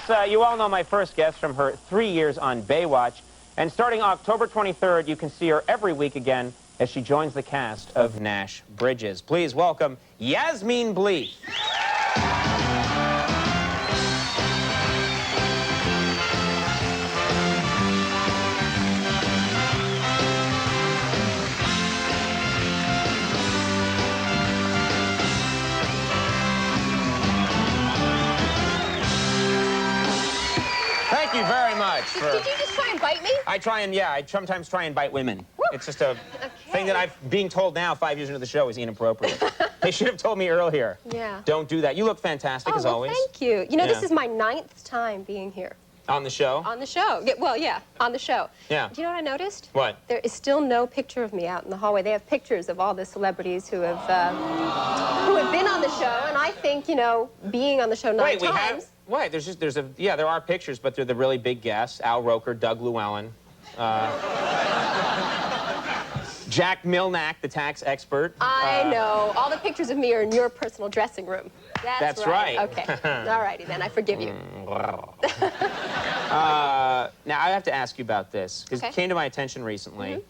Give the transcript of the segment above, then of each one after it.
you all know my first guest from her 3 years on Baywatch. And starting October 23rd, you can see her every week again as she joins the cast of Nash Bridges. Please welcome Yasmine Bleeth. Thank you very much. Did you just try and bite me? I sometimes try and bite women. Woo. It's just a thing that I'm being told now, 5 years into the show, is inappropriate. They should have told me earlier. Yeah. Don't do that. You look fantastic, as always. Thank you. You know, this is my 9th time being here. On the show? On the show. Yeah, on the show. Yeah. Do you know what I noticed? What? There is still no picture of me out in the hallway. They have pictures of all the celebrities who have been on the show, and I think, you know, being on the show 9 times... Wait, there are pictures, but they're the really big guests. Al Roker, Doug Llewellyn, Jack Milnack, the tax expert. I know. All the pictures of me are in your personal dressing room. That's right. Okay. All righty, then. I forgive you. Now, I have to ask you about this, because it came to my attention recently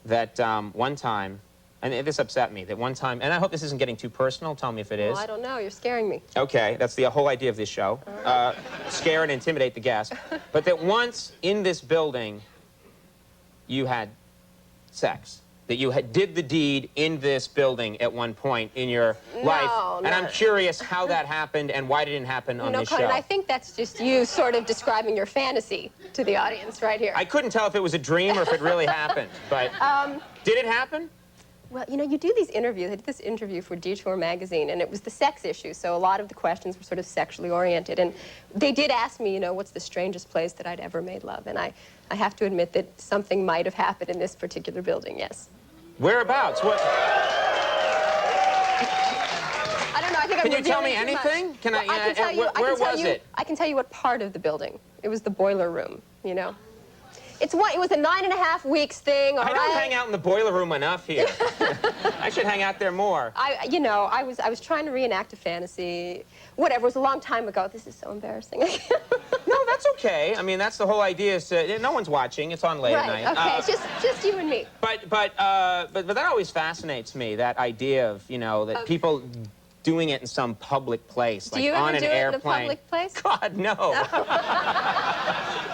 that one time, and this upset me, that one time, and I hope this isn't getting too personal, tell me if it is. Well, I don't know, you're scaring me. Okay, that's the whole idea of this show. Scare and intimidate the guest. But that once in this building, you had sex. That you did the deed in this building at one point in your life. And I'm curious how that happened and why it didn't happen on this show. Conan, I think that's just you sort of describing your fantasy to the audience right here. I couldn't tell if it was a dream or if it really happened, but did it happen? Well, you know, you do these interviews. I did this interview for Detour magazine, and it was the sex issue, so a lot of the questions were sort of sexually oriented. And they did ask me, you know, what's the strangest place that I'd ever made love? And I have to admit that something might have happened in this particular building, yes. Whereabouts? What? I don't know. I think Can you tell me anything? Can I can tell you. Where was it? I can tell you what part of the building. It was the boiler room, you know. It was a 9.5 weeks thing, all right? I don't hang out in the boiler room enough here. I should hang out there more. I was trying to reenact a fantasy. Whatever, it was a long time ago. This is so embarrassing. No, that's okay. I mean, that's the whole idea. Is no one's watching. It's on late at night. Okay, it's just you and me. But that always fascinates me. That idea of, you know, that people doing it in some public place, like on an airplane. Do you ever do it in a public place? God, no.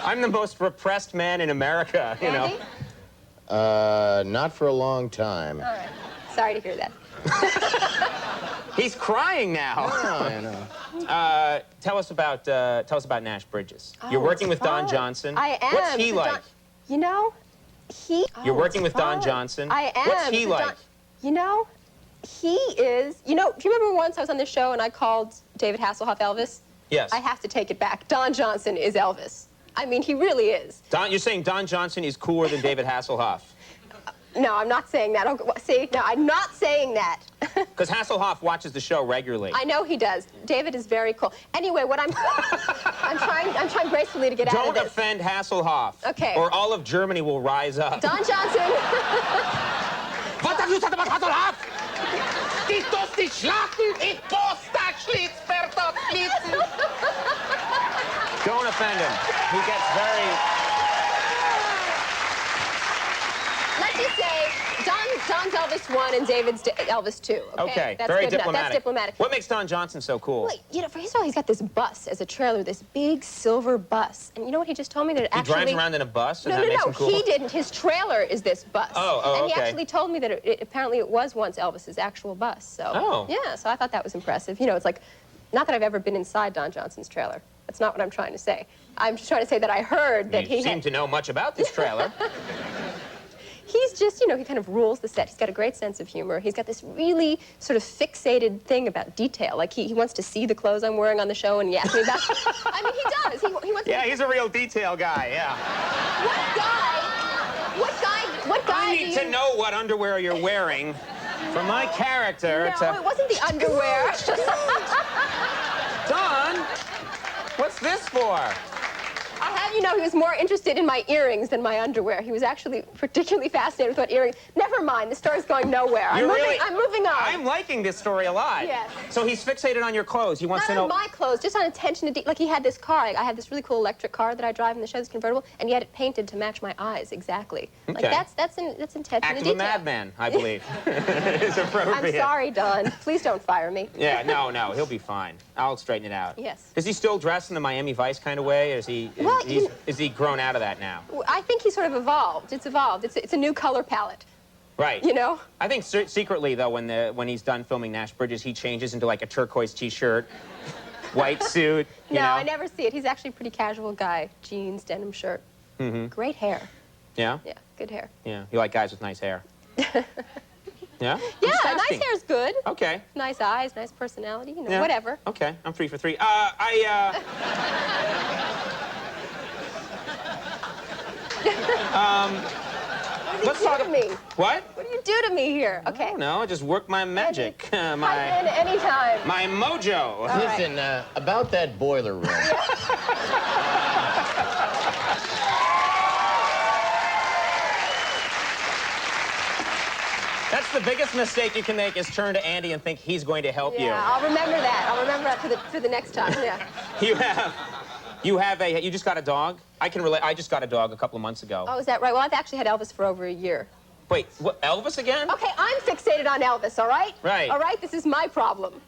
I'm the most repressed man in America, you know. Not for a long time. All right. Sorry to hear that. He's crying now. I know. Tell us about Nash Bridges. You're working with Don Johnson. I am. What's he like? You know, You're working with Don Johnson. I am. What's he like? You know, he is. You know, do you remember once I was on this show and I called David Hasselhoff Elvis? Yes. I have to take it back. Don Johnson is Elvis. I mean, he really is. You're saying Don Johnson is cooler than David Hasselhoff? No, I'm not saying that. See, no, I'm not saying that. Because Hasselhoff watches the show regularly. I know he does. David is very cool. Anyway, what I'm trying gracefully to get out of this. Don't offend Hasselhoff. Okay. Or all of Germany will rise up. Don Johnson. What have you said about Hasselhoff? Die dost nicht schlafen, ich posta schlitzpertot schlitzen. Don't offend him. He gets very... Let's just say Don's Elvis 1 and David's Elvis 2. Okay, That's very good enough. diplomatic. That's diplomatic. What makes Don Johnson so cool? Well, you know, first of all, he's got this bus as a trailer, this big silver bus. And you know what he just told me? That it He actually... drives around in a bus, and No, that makes him cool? he didn't. His trailer is this bus. Oh, and he actually told me that apparently it was once Elvis's actual bus. So, yeah, so I thought that was impressive. You know, it's like, not that I've ever been inside Don Johnson's trailer. That's not what I'm trying to say. I'm just trying to say that I heard that You seem to know much about this trailer. He's just, you know, he kind of rules the set. He's got a great sense of humor. He's got this really sort of fixated thing about detail. Like, he wants to see the clothes I'm wearing on the show, and he asks me about... I mean, he does. He wants Yeah, he's a real detail guy, yeah. What guy I need to know what underwear you're wearing for my character No, it wasn't the underwear. Don, what's this for? I'll have you know he was more interested in my earrings than my underwear. He was actually particularly fascinated with what earrings... Never mind, the story's going nowhere. I'm moving on. I'm liking this story a lot. Yes. So he's fixated on your clothes. He wants Not to know... on my clothes, just on attention to detail. Like, he had this car. I have this really cool electric car that I drive in the show, this convertible, and he had it painted to match my eyes, exactly. Okay. Like, that's attention to Act of detail. a madman, I believe. It's appropriate. I'm sorry, Don. Please don't fire me. Yeah, no, he'll be fine. I'll straighten it out. Yes. Does he still dress in the Miami Vice kind of way? Or is he grown out of that now? I think he's sort of evolved. It's evolved. It's a new color palette. Right. You know? I think secretly, though, when he's done filming Nash Bridges, he changes into like a turquoise T-shirt, white suit. You know? I never see it. He's actually a pretty casual guy. Jeans, denim shirt. Mm-hmm. Great hair. Yeah? Yeah, good hair. Yeah. You like guys with nice hair? Yeah? Yeah, nice hair's good. Okay. Nice eyes, nice personality, you know, Yeah. whatever. Okay, I'm 3 for 3. Let's talk to me. What? What do you do to me here? Okay. No, I just work my magic. Pipe in anytime. My mojo. Listen, about that boiler room. That's the biggest mistake you can make is turn to Andy and think he's going to help you. Yeah, I'll remember that. I'll remember that for the next time. Yeah. You just got a dog? I can relate. I just got a dog a couple of months ago. Oh, is that right? Well, I've actually had Elvis for over a year. Wait, what, Elvis again? Okay, I'm fixated on Elvis, all right? Right. All right, this is my problem.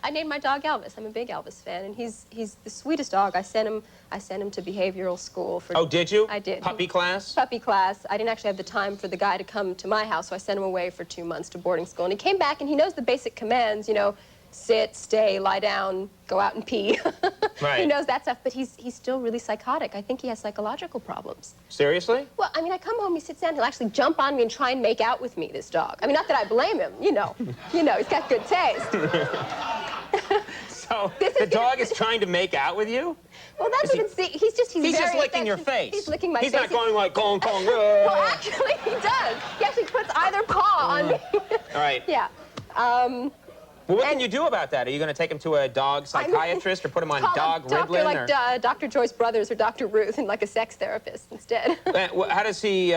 I named my dog Elvis. I'm a big Elvis fan, and he's the sweetest dog. I sent him to behavioral school for... Oh, did you? I did. Puppy class? Puppy class. I didn't actually have the time for the guy to come to my house, so I sent him away for 2 months to boarding school. And he came back, and he knows the basic commands, you know, sit, stay, lie down, go out and pee. Right. He knows that stuff, but he's still really psychotic. I think he has psychological problems. Seriously? Well, I mean, I come home, he sits down, he'll actually jump on me and try and make out with me, this dog. I mean, not that I blame him, you know. He's got good taste. So the dog is trying to make out with you? Well, that's what he's just licking your face. He's licking my face. He's not going like, Kong, Kong, Well, actually, he does. He actually puts either paw on me. All right. Yeah. Well, what can you do about that? Are you going to take him to a dog psychiatrist or put him on dog Ritalin? Like Dr. Joyce Brothers or Dr. Ruth and like a sex therapist instead. How does he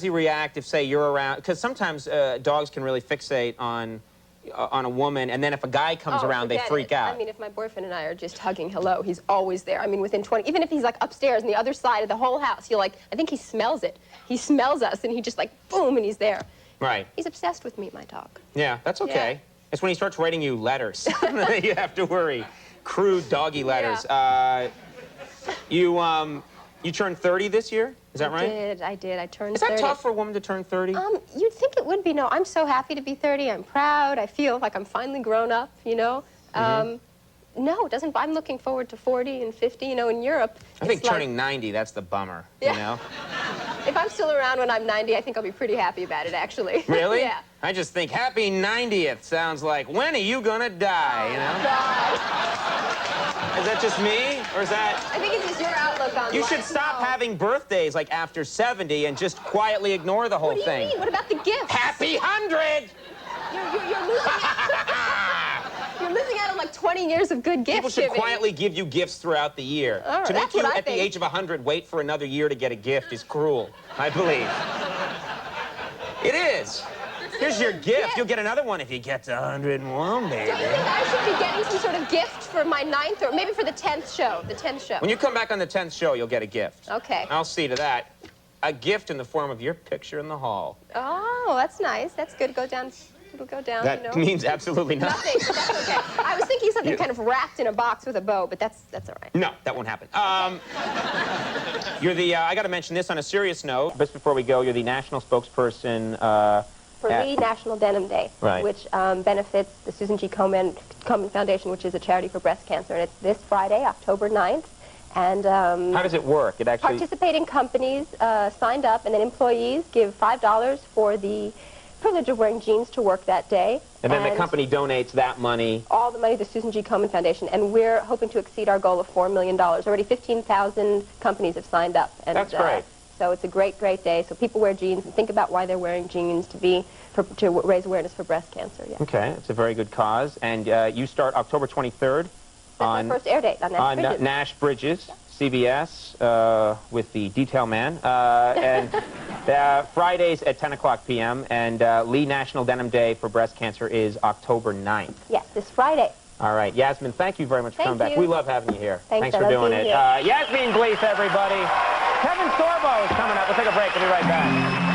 react if, say, you're around? Because sometimes dogs can really fixate on a woman, and then if a guy comes around, they freak out. I mean, if my boyfriend and I are just hugging hello, he's always there. I mean, within 20, even if he's like upstairs on the other side of the whole house, he'll like, I think he smells it. He smells us, and he just like, boom, and he's there. Right. He's obsessed with me, my dog. Yeah, that's okay. Yeah. It's when he starts writing you letters that you have to worry. Crude doggy letters. Yeah. You turned 30 this year? Is that right? I did. I turned 30. Is that tough for a woman to turn 30? You'd think it would be. No, I'm so happy to be 30. I'm proud. I feel like I'm finally grown up, you know? No, it doesn't. I'm looking forward to 40 and 50, you know, in Europe. I think turning 90, that's the bummer, you know? If I'm still around when I'm 90, I think I'll be pretty happy about it, actually. Really? Yeah. I just think happy 90th sounds like, when are you gonna die, you know? God. Is that just me, or is that... I think it's just your outlook on life. You should stop having birthdays, like, after 70 and just quietly ignore the whole thing. What do you mean? What about the gifts? Happy 100! You're losing out. You're losing out on like 20 years of good gift People should giving. quietly give you gifts throughout the year. All right, to make that's you, what I at the think. age of 100, wait for another year to get a gift is cruel, I believe. It is. Here's your gift. You'll get another one if you get to 101, baby. Don't you think I should be getting some sort of gift for my 9th or maybe for the 10th show? The 10th show. When you come back on the 10th show, you'll get a gift. Okay. I'll see to that. A gift in the form of your picture in the hall. Oh, that's nice. That's good. Go down. It'll go down. That you know. means absolutely nothing. Nothing, but that's okay. I was thinking something kind of wrapped in a box with a bow, but that's all right. No, that won't happen. You're the, I got to mention this on a serious note. Just before we go, you're the national spokesperson for National Denim Day, right, which benefits the Susan G. Komen Foundation, which is a charity for breast cancer. And it's this Friday, October 9th. And how does it work? It actually... Participating companies signed up, and then employees give $5 for the privilege of wearing jeans to work that day. And then the company donates that money. All the money to the Susan G. Komen Foundation. And we're hoping to exceed our goal of $4 million. Already 15,000 companies have signed up. And, that's great. So it's a great, great day. So people wear jeans and think about why they're wearing jeans to raise awareness for breast cancer. Yeah. Okay, it's a very good cause. And you start October 23rd. That's my first air date on Nash Bridges. Nash Bridges. CBS with the Detail Man, and Fridays at 10 o'clock p.m. And Lee National Denim Day for Breast Cancer is October 9th. Yes, this Friday. All right, Yasmine, thank you very much for coming back. We love having you here. Thanks for doing it. Here. Yasmine Bleeth, everybody. Kevin Sorbo is coming up. We'll take a break. We'll be right back.